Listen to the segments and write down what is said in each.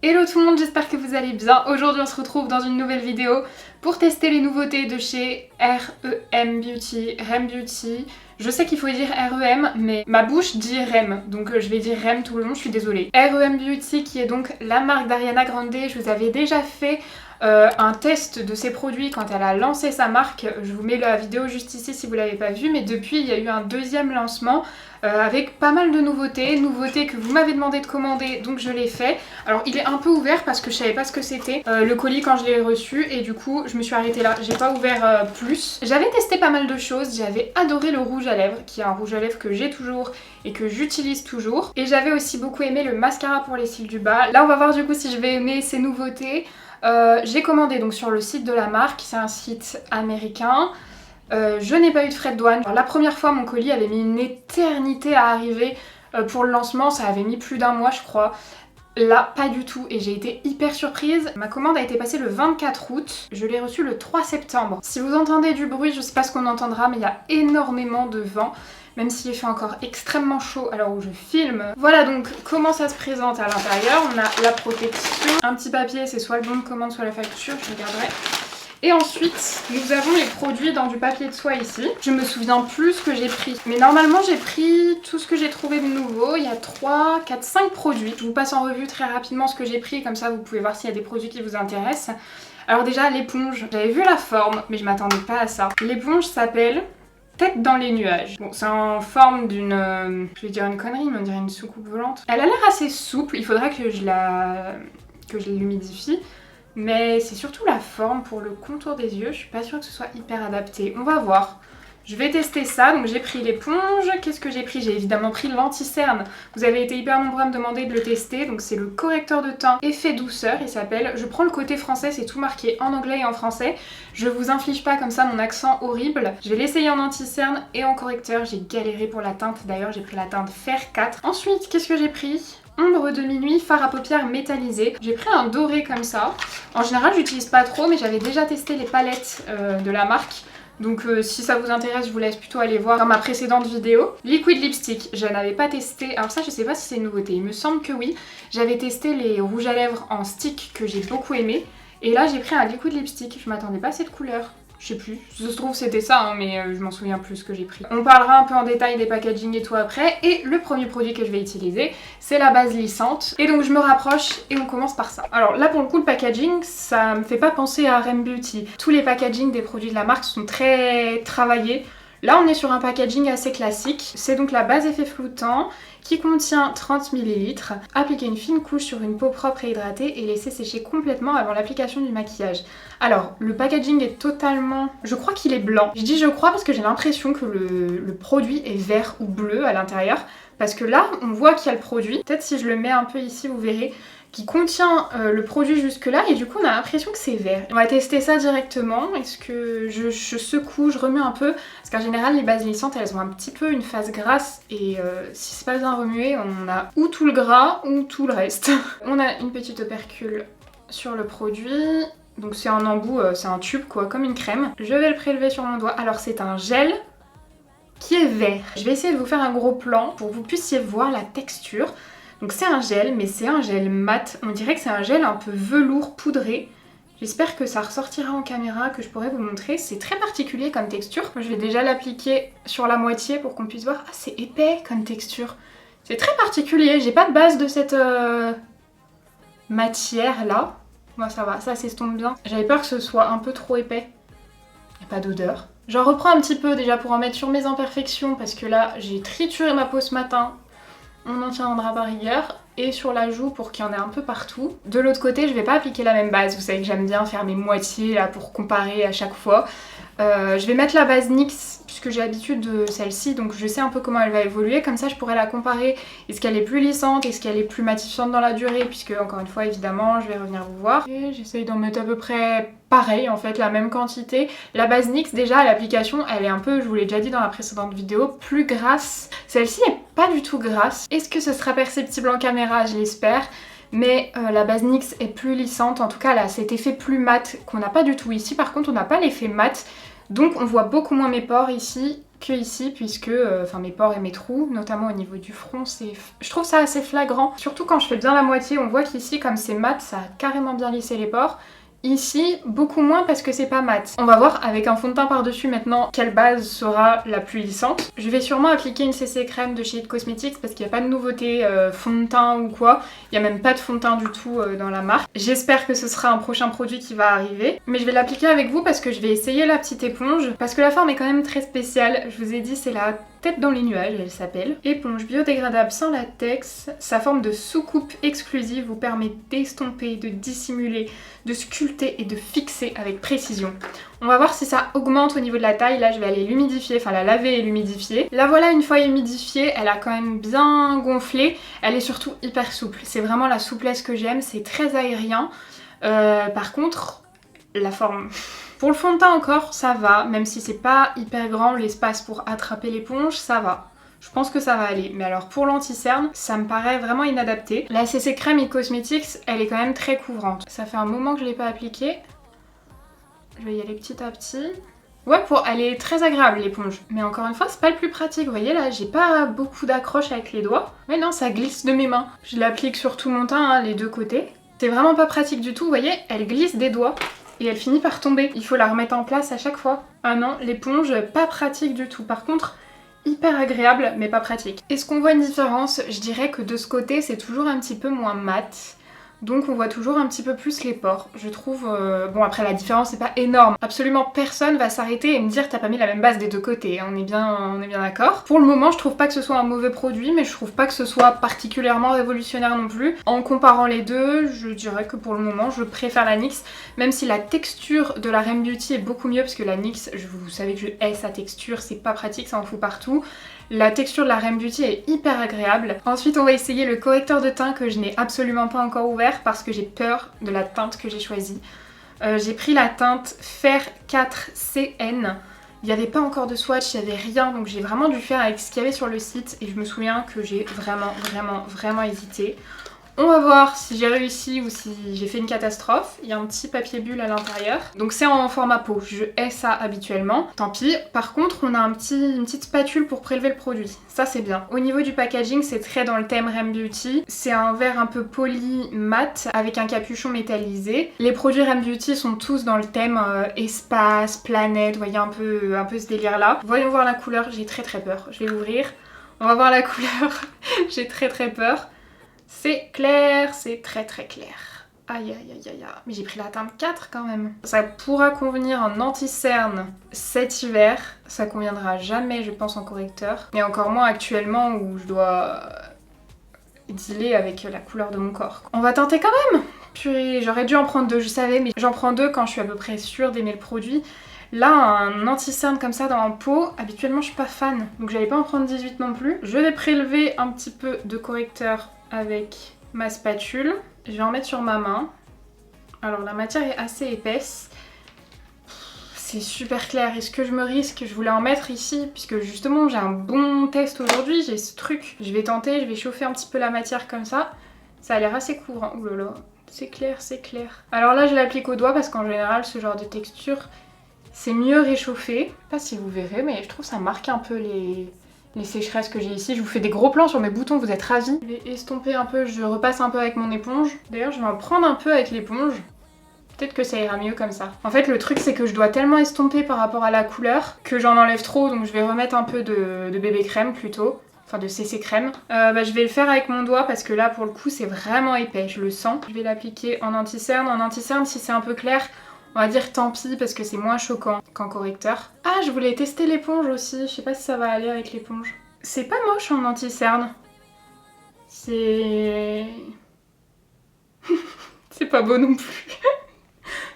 Hello tout le monde, j'espère que vous allez bien. Aujourd'hui on se retrouve dans une nouvelle vidéo pour tester les nouveautés de chez REM Beauty. REM Beauty, je sais qu'il faut dire REM mais ma bouche dit REM, donc je vais dire REM tout le long, je suis désolée. REM Beauty qui est donc la marque d'Ariana Grande. Je vous avais déjà fait un test de ses produits quand elle a lancé sa marque. Je vous mets la vidéo juste ici si vous l'avez pas vue, mais depuis il y a eu un deuxième lancement avec pas mal de nouveautés que vous m'avez demandé de commander, donc je l'ai fait. Alors il est un peu ouvert parce que je savais pas ce que c'était le colis quand je l'ai reçu et du coup je me suis arrêtée là, j'ai pas ouvert plus. J'avais testé pas mal de choses, j'avais adoré le rouge à lèvres qui est un rouge à lèvres que j'ai toujours et que j'utilise toujours, et j'avais aussi beaucoup aimé le mascara pour les cils du bas. Là on va voir du coup si je vais aimer ces nouveautés. J'ai commandé donc sur le site de la marque, c'est un site américain. Je n'ai pas eu de frais de douane. Alors, la première fois mon colis avait mis une éternité à arriver pour le lancement, ça avait mis plus d'un mois je crois. Là pas du tout et j'ai été hyper surprise. Ma commande a été passée le 24 août, je l'ai reçue le 3 septembre. Si vous entendez du bruit, je sais pas ce qu'on entendra mais il y a énormément de vent. Même s'il fait encore extrêmement chaud à l'heure où je filme. Voilà donc comment ça se présente à l'intérieur. On a la protection, un petit papier, c'est soit le bon de commande soit la facture, je regarderai. Et ensuite, nous avons les produits dans du papier de soie ici. Je me souviens plus ce que j'ai pris. Mais normalement, j'ai pris tout ce que j'ai trouvé de nouveau. Il y a 3, 4, 5 produits. Je vous passe en revue très rapidement ce que j'ai pris. Comme ça, vous pouvez voir s'il y a des produits qui vous intéressent. Alors déjà, l'éponge. J'avais vu la forme, mais je m'attendais pas à ça. L'éponge s'appelle Tête dans les nuages. Bon, c'est en forme d'une... je vais dire une connerie, mais on dirait une soucoupe volante. Elle a l'air assez souple. Il faudra que je l'humidifie. Mais c'est surtout la forme. Pour le contour des yeux, je suis pas sûre que ce soit hyper adapté. On va voir. Je vais tester ça. Donc j'ai pris l'éponge. Qu'est-ce que j'ai pris? J'ai évidemment pris l'anti-cerne. Vous avez été hyper nombreux à me demander de le tester. Donc c'est le correcteur de teint effet douceur, il s'appelle. Je prends le côté français, c'est tout marqué en anglais et en français. Je vous inflige pas comme ça mon accent horrible. Je vais l'essayer en anti-cerne et en correcteur. J'ai galéré pour la teinte. D'ailleurs j'ai pris la teinte Fer 4. Ensuite, qu'est-ce que j'ai pris? Ombre de minuit, fard à paupières métallisé. J'ai pris un doré comme ça. En général, j'utilise pas trop, mais j'avais déjà testé les palettes de la marque. Donc si ça vous intéresse, je vous laisse plutôt aller voir dans ma précédente vidéo. Liquid lipstick, je n'avais pas testé. Alors ça, je sais pas si c'est une nouveauté. Il me semble que oui. J'avais testé les rouges à lèvres en stick que j'ai beaucoup aimé. Et là, j'ai pris un liquid lipstick. Je m'attendais pas à cette couleur. Je sais plus, ça se trouve c'était ça, hein, mais je m'en souviens plus ce que j'ai pris. On parlera un peu en détail des packaging et tout après. Et le premier produit que je vais utiliser, c'est la base lissante. Et donc je me rapproche et on commence par ça. Alors là pour le coup le packaging, ça me fait pas penser à REM Beauty. Tous les packaging des produits de la marque sont très travaillés. Là on est sur un packaging assez classique. C'est donc la base effet floutant qui contient 30 ml. Appliquer une fine couche sur une peau propre et hydratée et laisser sécher complètement avant l'application du maquillage. Alors le packaging est totalement... je crois qu'il est blanc. Je dis je crois parce que j'ai l'impression que le produit est vert ou bleu à l'intérieur. Parce que là on voit qu'il y a le produit. Peut-être si je le mets un peu ici vous verrez qui contient le produit jusque là et du coup on a l'impression que c'est vert. On va tester ça directement. Est-ce que je secoue, je remue un peu parce qu'en général les bases lissantes elles ont un petit peu une phase grasse et si c'est pas bien remué on a ou tout le gras ou tout le reste. On a une petite opercule sur le produit. Donc c'est un embout, c'est un tube quoi, comme une crème. Je vais le prélever sur mon doigt. Alors c'est un gel qui est vert. Je vais essayer de vous faire un gros plan pour que vous puissiez voir la texture. Donc c'est un gel, mais c'est un gel mat. On dirait que c'est un gel un peu velours poudré. J'espère que ça ressortira en caméra, que je pourrai vous montrer. C'est très particulier comme texture. Moi, je vais déjà l'appliquer sur la moitié pour qu'on puisse voir. Ah, c'est épais comme texture. C'est très particulier. J'ai pas de base de cette matière là. Moi ça va, ça s'estompe bien. J'avais peur que ce soit un peu trop épais. Il n'y a pas d'odeur. J'en reprends un petit peu déjà pour en mettre sur mes imperfections parce que là j'ai trituré ma peau ce matin. On en tiendra par rigueur. Et sur la joue pour qu'il y en ait un peu partout. De l'autre côté, je vais pas appliquer la même base. Vous savez que j'aime bien faire mes moitiés là pour comparer à chaque fois. Je vais mettre la base NYX puisque j'ai l'habitude de celle-ci, donc je sais un peu comment elle va évoluer. Comme ça, je pourrais la comparer. Est-ce qu'elle est plus lissante? Est-ce qu'elle est plus matifiante dans la durée? Puisque, encore une fois, évidemment, je vais revenir vous voir. J'essaye d'en mettre à peu près pareil, en fait, la même quantité. La base NYX, déjà, à l'application, elle est un peu, je vous l'ai déjà dit dans la précédente vidéo, plus grasse. Celle-ci est pas du tout grasse. Est-ce que ce sera perceptible en caméra? Je l'espère. Mais la base NYX est plus lissante, en tout cas là cet effet plus mat qu'on n'a pas du tout ici. Par contre on n'a pas l'effet mat, donc on voit beaucoup moins mes pores ici. que ici, puisque mes pores et mes trous, notamment au niveau du front, je trouve ça assez flagrant. Surtout quand je fais bien la moitié, on voit qu'ici, comme c'est mat, ça a carrément bien lissé les pores. Ici, beaucoup moins parce que c'est pas mat. On va voir avec un fond de teint par-dessus maintenant quelle base sera la plus lissante. Je vais sûrement appliquer une CC crème de chez It Cosmetics parce qu'il n'y a pas de nouveauté fond de teint ou quoi. Il n'y a même pas de fond de teint du tout dans la marque. J'espère que ce sera un prochain produit qui va arriver. Mais je vais l'appliquer avec vous parce que je vais essayer la petite éponge. Parce que la forme est quand même très spéciale. Je vous ai dit, c'est la tête dans les nuages, elle s'appelle. Éponge biodégradable sans latex. Sa forme de soucoupe exclusive vous permet d'estomper, de dissimuler, de sculpter et de fixer avec précision. On va voir si ça augmente au niveau de la taille. Là, je vais aller l'humidifier, enfin la laver et l'humidifier. La voilà, une fois humidifiée, elle a quand même bien gonflé. Elle est surtout hyper souple. C'est vraiment la souplesse que j'aime, c'est très aérien. Par contre, la forme... Pour le fond de teint encore, ça va, même si c'est pas hyper grand l'espace pour attraper l'éponge, ça va. Je pense que ça va aller. Mais alors pour l'anti-cerne, ça me paraît vraiment inadapté. La CC crème It Cosmetics, elle est quand même très couvrante. Ça fait un moment que je l'ai pas appliquée. Je vais y aller petit à petit. Ouais, elle est très agréable l'éponge. Mais encore une fois, c'est pas le plus pratique. Vous voyez là, j'ai pas beaucoup d'accroche avec les doigts. Mais non, ça glisse de mes mains. Je l'applique sur tout mon teint, hein, les deux côtés. C'est vraiment pas pratique du tout. Vous voyez, elle glisse des doigts. Et elle finit par tomber. Il faut la remettre en place à chaque fois. Ah non, l'éponge, pas pratique du tout. Par contre, hyper agréable, mais pas pratique. Est-ce qu'on voit une différence? Je dirais que de ce côté, c'est toujours un petit peu moins mat. Donc on voit toujours un petit peu plus les pores, je trouve. Bon, après la différence c'est pas énorme. Absolument personne va s'arrêter et me dire t'as pas mis la même base des deux côtés, on est bien d'accord. Pour le moment je trouve pas que ce soit un mauvais produit, mais je trouve pas que ce soit particulièrement révolutionnaire non plus. En comparant les deux, je dirais que pour le moment je préfère la NYX, même si la texture de la Rem Beauty est beaucoup mieux, parce que la NYX, vous savez que je hais sa texture, c'est pas pratique, ça en fout partout. La texture de la Rem Beauty est hyper agréable. Ensuite on va essayer le correcteur de teint que je n'ai absolument pas encore ouvert parce que j'ai peur de la teinte que j'ai choisie. J'ai pris la teinte Fer 4 CN. Il n'y avait pas encore de swatch, il n'y avait rien, donc j'ai vraiment dû faire avec ce qu'il y avait sur le site et je me souviens que j'ai vraiment hésité. On va voir si j'ai réussi ou si j'ai fait une catastrophe. Il y a un petit papier bulle à l'intérieur. Donc c'est en format pot, je hais ça habituellement. Tant pis. Par contre, on a une petite spatule pour prélever le produit. Ça c'est bien. Au niveau du packaging, c'est très dans le thème Rem Beauty. C'est un verre un peu poli mat avec un capuchon métallisé. Les produits Rem Beauty sont tous dans le thème espace, planète, vous voyez un peu ce délire là. Voyons voir la couleur, j'ai très peur. Je vais l'ouvrir. On va voir la couleur. J'ai très peur. C'est clair, c'est très clair. Aïe. Mais j'ai pris la teinte 4 quand même. Ça pourra convenir en anti-cerne cet hiver. Ça conviendra jamais, je pense, en correcteur. Et encore moins actuellement où je dois dealer avec la couleur de mon corps. On va tenter quand même. Purée, j'aurais dû en prendre 2, je savais, mais j'en prends 2 quand je suis à peu près sûre d'aimer le produit. Là, un anti-cerne comme ça dans un pot, habituellement je suis pas fan, donc j'allais pas en prendre 18 non plus. Je vais prélever un petit peu de correcteur avec ma spatule. Je vais en mettre sur ma main. Alors la matière est assez épaisse. C'est super clair. Est-ce que je me risque? Je voulais en mettre ici, puisque justement j'ai un bon test aujourd'hui, j'ai ce truc. Je vais tenter, je vais chauffer un petit peu la matière comme ça. Ça a l'air assez court, hein. Ouh là là, c'est clair, c'est clair. Alors là je l'applique au doigt parce qu'en général ce genre de texture, c'est mieux réchauffé. Je sais pas si vous verrez, mais je trouve que ça marque un peu les sécheresses que j'ai ici. Je vous fais des gros plans sur mes boutons, vous êtes ravis. Je vais estomper un peu, je repasse un peu avec mon éponge. D'ailleurs, je vais en prendre un peu avec l'éponge. Peut-être que ça ira mieux comme ça. En fait, le truc, c'est que je dois tellement estomper par rapport à la couleur que j'en enlève trop, donc je vais remettre un peu de bébé crème plutôt. Enfin de CC crème. Je vais le faire avec mon doigt parce que là, pour le coup, c'est vraiment épais, je le sens. Je vais l'appliquer en anti-cerne. En anti-cerne, si c'est un peu clair, on va dire tant pis parce que c'est moins choquant qu'en correcteur. Ah, je voulais tester l'éponge aussi. Je sais pas si ça va aller avec l'éponge. C'est pas moche en anti-cerne. C'est pas beau non plus.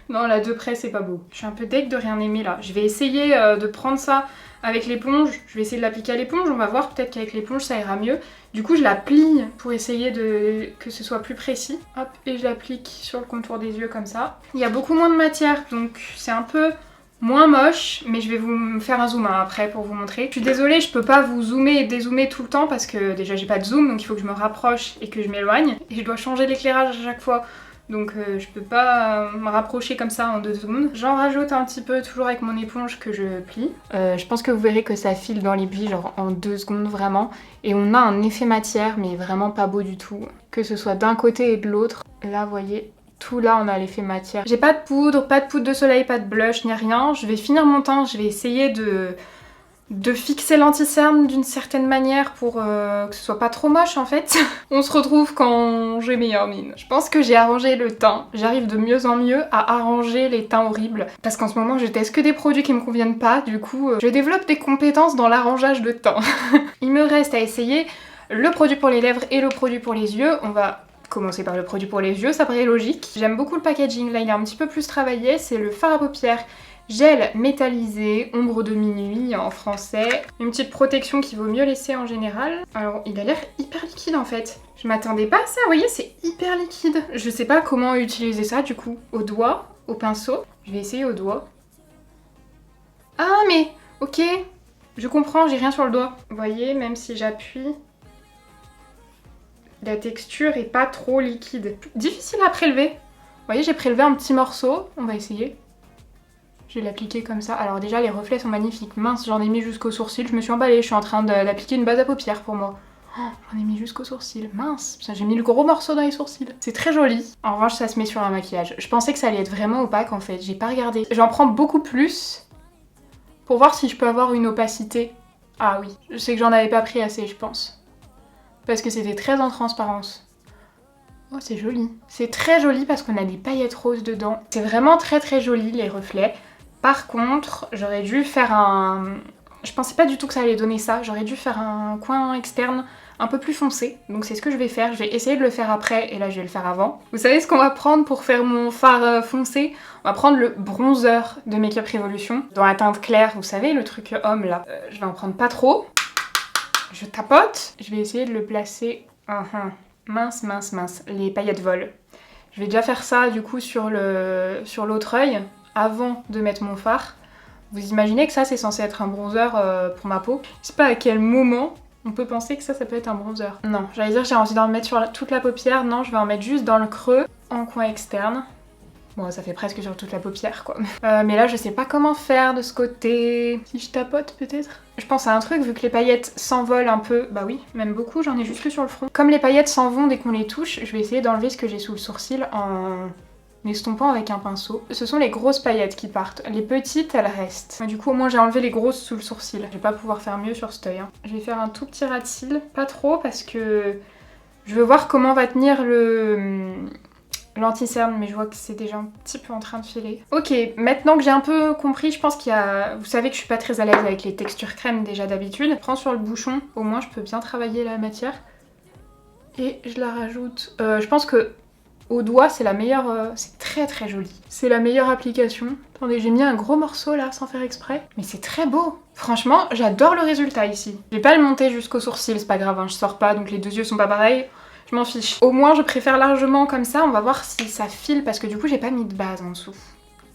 Non, là de près c'est pas beau. Je suis un peu deg de rien aimer là. Je vais essayer de prendre ça avec l'éponge. Je vais essayer de l'appliquer à l'éponge. On va voir, peut-être qu'avec l'éponge ça ira mieux. Du coup je la plie pour essayer que ce soit plus précis. Hop, et je l'applique sur le contour des yeux comme ça. Il y a beaucoup moins de matière, donc c'est un peu moins moche, mais je vais vous faire un zoom après pour vous montrer. Je suis désolée, je peux pas vous zoomer et dézoomer tout le temps parce que déjà j'ai pas de zoom, donc il faut que je me rapproche et que je m'éloigne. Et je dois changer l'éclairage à chaque fois. donc je peux pas me rapprocher comme ça en 2 secondes. J'en rajoute un petit peu toujours avec mon éponge que je plie. Je pense que vous verrez que ça file dans les plis genre en 2 secondes vraiment. Et on a un effet matière mais vraiment pas beau du tout. Que ce soit d'un côté et de l'autre. Là vous voyez, tout là on a l'effet matière. J'ai pas de poudre de soleil, pas de blush ni rien. Je vais finir mon teint, je vais essayer de fixer l'anti-cerne d'une certaine manière pour que ce soit pas trop moche en fait. On se retrouve quand j'ai meilleure mine. Je pense que j'ai arrangé le teint. J'arrive de mieux en mieux à arranger les teints horribles. Parce qu'en ce moment je teste que des produits qui me conviennent pas. Du coup je développe des compétences dans l'arrangeage de teint. Il me reste à essayer le produit pour les lèvres et le produit pour les yeux. On va commencer par le produit pour les yeux, ça paraît logique. J'aime beaucoup le packaging, là il est un petit peu plus travaillé. C'est le fard à paupières gel métallisé, ombre de minuit en français. Une petite protection qu'il vaut mieux laisser en général. Alors il a l'air hyper liquide en fait. Je m'attendais pas à ça, vous voyez c'est hyper liquide. Je sais pas comment utiliser ça du coup. Au doigt, au pinceau. Je vais essayer au doigt. Ah mais ok, je comprends, j'ai rien sur le doigt. Vous voyez, même si j'appuie, la texture est pas trop liquide. Difficile à prélever. Vous voyez, j'ai prélevé un petit morceau, on va essayer. Je vais l'appliquer comme ça. Alors déjà les reflets sont magnifiques. Mince, j'en ai mis jusqu'au sourcil. Je me suis emballée, je suis en train d'appliquer une base à paupières pour moi. Oh, j'en ai mis jusqu'au sourcil. Mince, j'ai mis le gros morceau dans les sourcils. C'est très joli. En revanche ça se met sur un maquillage. Je pensais que ça allait être vraiment opaque en fait. J'ai pas regardé. J'en prends beaucoup plus pour voir si je peux avoir une opacité. Ah oui, je sais que j'en avais pas pris assez je pense. Parce que c'était très en transparence. Oh c'est joli. C'est très joli parce qu'on a des paillettes roses dedans. C'est vraiment très joli les reflets. Par contre, j'aurais dû faire un... Je pensais pas du tout que ça allait donner ça. J'aurais dû faire un coin externe un peu plus foncé. Donc c'est ce que je vais faire. Je vais essayer de le faire après et là je vais le faire avant. Vous savez ce qu'on va prendre pour faire mon fard foncé? On va prendre le bronzer de Make Up Revolution. Dans la teinte claire, vous savez, le truc homme là. Je vais en prendre pas trop. Je tapote. Je vais essayer de le placer... Mince. Les paillettes volent. Je vais déjà faire ça du coup sur l'autre œil. Avant de mettre mon fard. Vous imaginez que ça c'est censé être un bronzer pour ma peau. Je sais pas à quel moment on peut penser que ça peut être un bronzer. Non, j'allais dire j'ai envie d'en mettre sur toute la paupière. Non, je vais en mettre juste dans le creux, en coin externe. Bon, ça fait presque sur toute la paupière quoi. Mais là je sais pas comment faire de ce côté. Si je tapote peut-être. Je pense à un truc, vu que les paillettes s'envolent un peu. Bah oui, même beaucoup, j'en ai juste que sur le front. Comme les paillettes s'en vont dès qu'on les touche, je vais essayer d'enlever ce que j'ai sous le sourcil en estompant avec un pinceau. Ce sont les grosses paillettes qui partent. Les petites, elles restent. Du coup, au moins, j'ai enlevé les grosses sous le sourcil. Je vais pas pouvoir faire mieux sur cet œil. Je vais faire un tout petit ras de cils. Pas trop, parce que je veux voir comment va tenir l'anti-cerne, mais je vois que c'est déjà un petit peu en train de filer. Ok, maintenant que j'ai un peu compris, je pense qu'il y a... Vous savez que je suis pas très à l'aise avec les textures crème déjà d'habitude. Je prends sur le bouchon, au moins je peux bien travailler la matière. Et je la rajoute. Je pense que au doigt, c'est la meilleure... c'est très joli. C'est la meilleure application. Attendez, j'ai mis un gros morceau là, sans faire exprès. Mais c'est très beau. Franchement, j'adore le résultat ici. Je vais pas le monter jusqu'au sourcil, c'est pas grave, hein, je sors pas, donc les deux yeux sont pas pareils. Je m'en fiche. Au moins, je préfère largement comme ça. On va voir si ça file, parce que du coup, j'ai pas mis de base en dessous.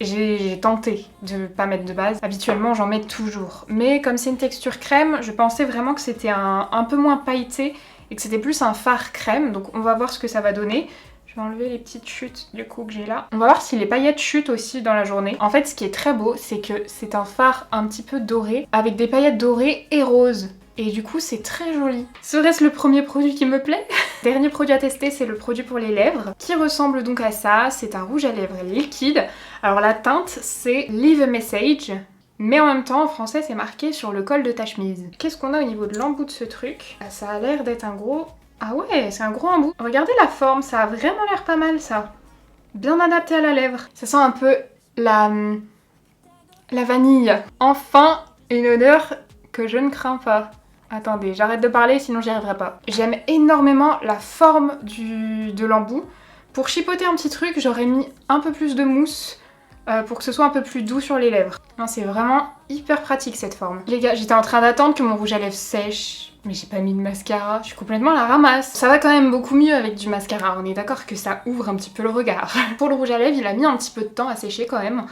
J'ai tenté de pas mettre de base. Habituellement, j'en mets toujours. Mais comme c'est une texture crème, je pensais vraiment que c'était un peu moins pailleté et que c'était plus un fard crème. Donc on va voir ce que ça va donner. Je vais enlever les petites chutes du coup que j'ai là. On va voir si les paillettes chutent aussi dans la journée. En fait, ce qui est très beau, c'est que c'est un fard un petit peu doré, avec des paillettes dorées et roses. Et du coup, c'est très joli. Serait-ce le premier produit qui me plaît? Dernier produit à tester, c'est le produit pour les lèvres, qui ressemble donc à ça. C'est un rouge à lèvres liquide. Alors la teinte, c'est Leave a Message. Mais en même temps, en français, c'est marqué sur le col de ta chemise. Qu'est-ce qu'on a au niveau de l'embout de ce truc? Ça a l'air d'être un gros... Ah ouais, c'est un gros embout. Regardez la forme, ça a vraiment l'air pas mal ça. Bien adapté à la lèvre. Ça sent un peu la vanille. Enfin, une odeur que je ne crains pas. Attendez, j'arrête de parler sinon j'y arriverai pas. J'aime énormément la forme de l'embout. Pour chipoter un petit truc, j'aurais mis un peu plus de mousse pour que ce soit un peu plus doux sur les lèvres. C'est vraiment hyper pratique cette forme. Les gars, j'étais en train d'attendre que mon rouge à lèvres sèche, mais j'ai pas mis de mascara. Je suis complètement à la ramasse. Ça va quand même beaucoup mieux avec du mascara, on est d'accord que ça ouvre un petit peu le regard. Pour le rouge à lèvres, il a mis un petit peu de temps à sécher quand même.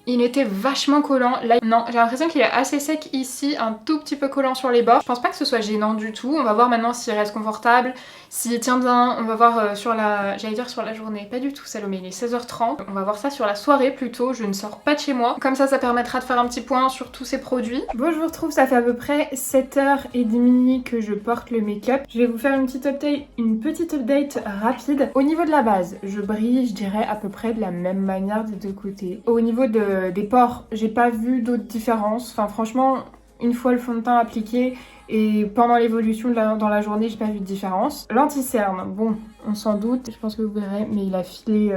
il était vachement collant. Là, non, j'ai l'impression qu'il est assez sec ici, un tout petit peu collant sur les bords. Je pense pas que ce soit gênant du tout. On va voir maintenant s'il reste confortable, s'il tient bien. On va voir sur la... J'allais dire sur la journée, pas du tout Salomé, il est 16h30. On va voir ça sur la soirée plutôt, je ne sors pas de chez moi. Comme ça permettra de faire un petit point sur tous ces produits. Bon, je vous retrouve, ça fait à peu près 7h30 que je porte le make-up. Je vais vous faire une petite update rapide. Au niveau de la base, je brille, je dirais à peu près de la même manière des deux côtés. Au niveau des pores, j'ai pas vu d'autres différences. Enfin franchement, une fois le fond de teint appliqué et pendant l'évolution dans la journée, j'ai pas vu de différence. L'anti-cerne, bon, on s'en doute, je pense que vous verrez, mais il a filé...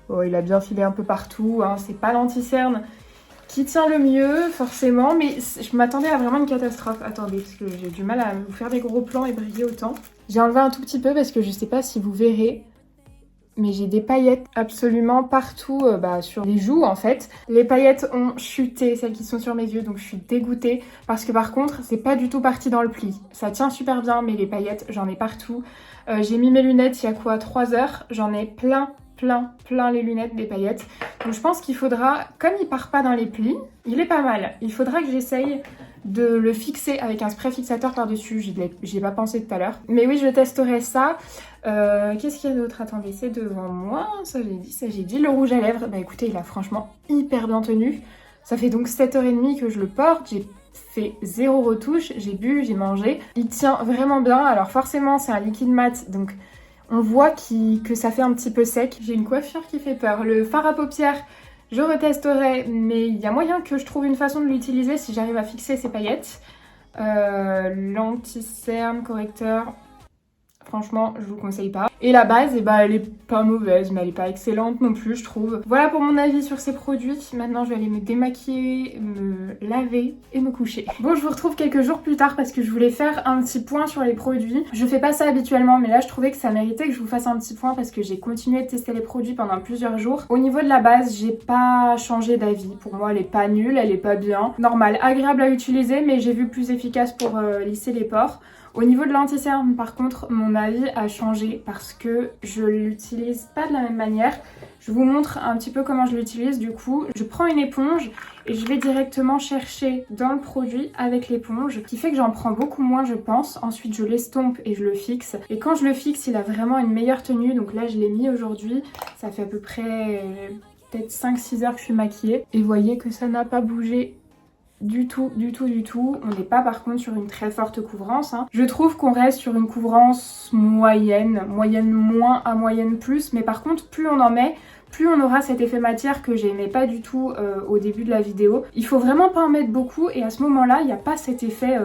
Oh, il a bien filé un peu partout, hein. C'est pas l'anti-cerne qui tient le mieux, forcément, mais je m'attendais à vraiment une catastrophe. Attendez, parce que j'ai du mal à vous faire des gros plans et briller autant. J'ai enlevé un tout petit peu parce que je sais pas si vous verrez, mais j'ai des paillettes absolument partout sur les joues en fait. Les paillettes ont chuté, celles qui sont sur mes yeux, donc je suis dégoûtée parce que par contre c'est pas du tout parti dans le pli. Ça tient super bien, mais les paillettes j'en ai partout. J'ai mis mes lunettes il y a quoi 3 heures, j'en ai plein les lunettes des paillettes. Donc je pense qu'il faudra, comme il part pas dans les plis, il est pas mal. Il faudra que j'essaye de le fixer avec un spray fixateur par-dessus. J'y ai pas pensé tout à l'heure. Mais oui, je testerai ça. Qu'est-ce qu'il y a d'autre? Attendez, c'est devant moi. Ça j'ai dit. Le rouge à lèvres, bah écoutez, il a franchement hyper bien tenu. Ça fait donc 7h30 que je le porte. J'ai fait 0 retouche. J'ai bu, j'ai mangé. Il tient vraiment bien. Alors forcément, c'est un liquide mat, donc on voit que ça fait un petit peu sec. J'ai une coiffure qui fait peur. Le fard à paupières, je retesterai, mais il y a moyen que je trouve une façon de l'utiliser si j'arrive à fixer ces paillettes. L'anti-cerne correcteur, franchement, je vous conseille pas. Et la base, elle est pas mauvaise, mais elle est pas excellente non plus, je trouve. Voilà pour mon avis sur ces produits. Maintenant, je vais aller me démaquiller, me laver et me coucher. Bon, je vous retrouve quelques jours plus tard parce que je voulais faire un petit point sur les produits. Je fais pas ça habituellement, mais là, je trouvais que ça méritait que je vous fasse un petit point parce que j'ai continué de tester les produits pendant plusieurs jours. Au niveau de la base, j'ai pas changé d'avis. Pour moi, elle est pas nulle, elle est pas bien. Normal, agréable à utiliser, mais j'ai vu plus efficace pour lisser les pores. Au niveau de l'anti-cerne, par contre, mon avis a changé parce que je l'utilise pas de la même manière. Je vous montre un petit peu comment je l'utilise du coup. Je prends une éponge et je vais directement chercher dans le produit avec l'éponge, ce qui fait que j'en prends beaucoup moins je pense. Ensuite je l'estompe et je le fixe. Et quand je le fixe, il a vraiment une meilleure tenue. Donc là je l'ai mis aujourd'hui, ça fait à peu près peut-être 5-6 heures que je suis maquillée. Et vous voyez que ça n'a pas bougé du tout. On n'est pas par contre sur une très forte couvrance, hein. Je trouve qu'on reste sur une couvrance moyenne moins à moyenne plus, mais par contre plus on en met, plus on aura cet effet matière que j'aimais pas du tout au début de la vidéo. Il faut vraiment pas en mettre beaucoup et à ce moment-là, il n'y a pas cet effet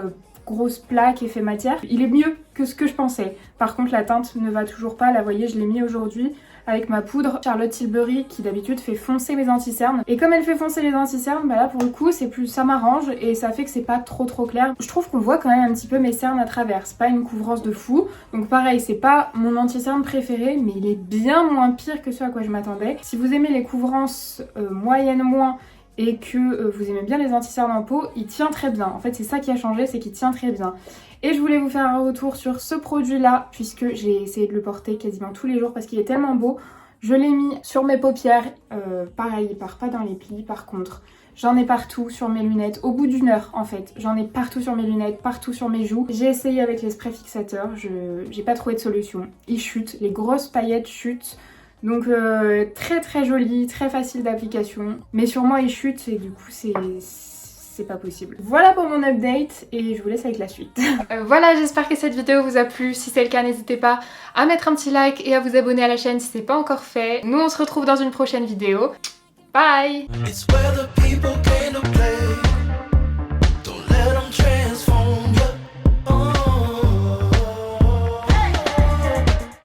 grosse plaque, effet matière. Il est mieux que ce que je pensais. Par contre la teinte ne va toujours pas, là vous voyez je l'ai mis aujourd'hui avec ma poudre Charlotte Tilbury qui d'habitude fait foncer mes anti-cernes. Et comme elle fait foncer les anti-cernes, là pour le coup c'est plus, ça m'arrange et ça fait que c'est pas trop clair. Je trouve qu'on voit quand même un petit peu mes cernes à travers. C'est pas une couvrance de fou. Donc pareil, c'est pas mon anti-cerne préféré, mais il est bien moins pire que ce à quoi je m'attendais. Si vous aimez les couvrances moyennes moins et que vous aimez bien les anti-cernes en peau, il tient très bien. En fait c'est ça qui a changé, c'est qu'il tient très bien. Et je voulais vous faire un retour sur ce produit là puisque j'ai essayé de le porter quasiment tous les jours parce qu'il est tellement beau. Je l'ai mis sur mes paupières, pareil il part pas dans les plis. Par contre j'en ai partout sur mes lunettes, au bout d'1 heure en fait. J'en ai partout sur mes lunettes, partout sur mes joues. J'ai essayé avec les sprays fixateurs, j'ai pas trouvé de solution. Ils chutent, les grosses paillettes chutent. Donc très joli, très facile d'application. Mais sur moi ils chutent et du coup c'est pas possible. Voilà pour mon update et je vous laisse avec la suite. Voilà, j'espère que cette vidéo vous a plu. Si c'est le cas, n'hésitez pas à mettre un petit like et à vous abonner à la chaîne si c'est pas encore fait. Nous on se retrouve dans une prochaine vidéo. Bye!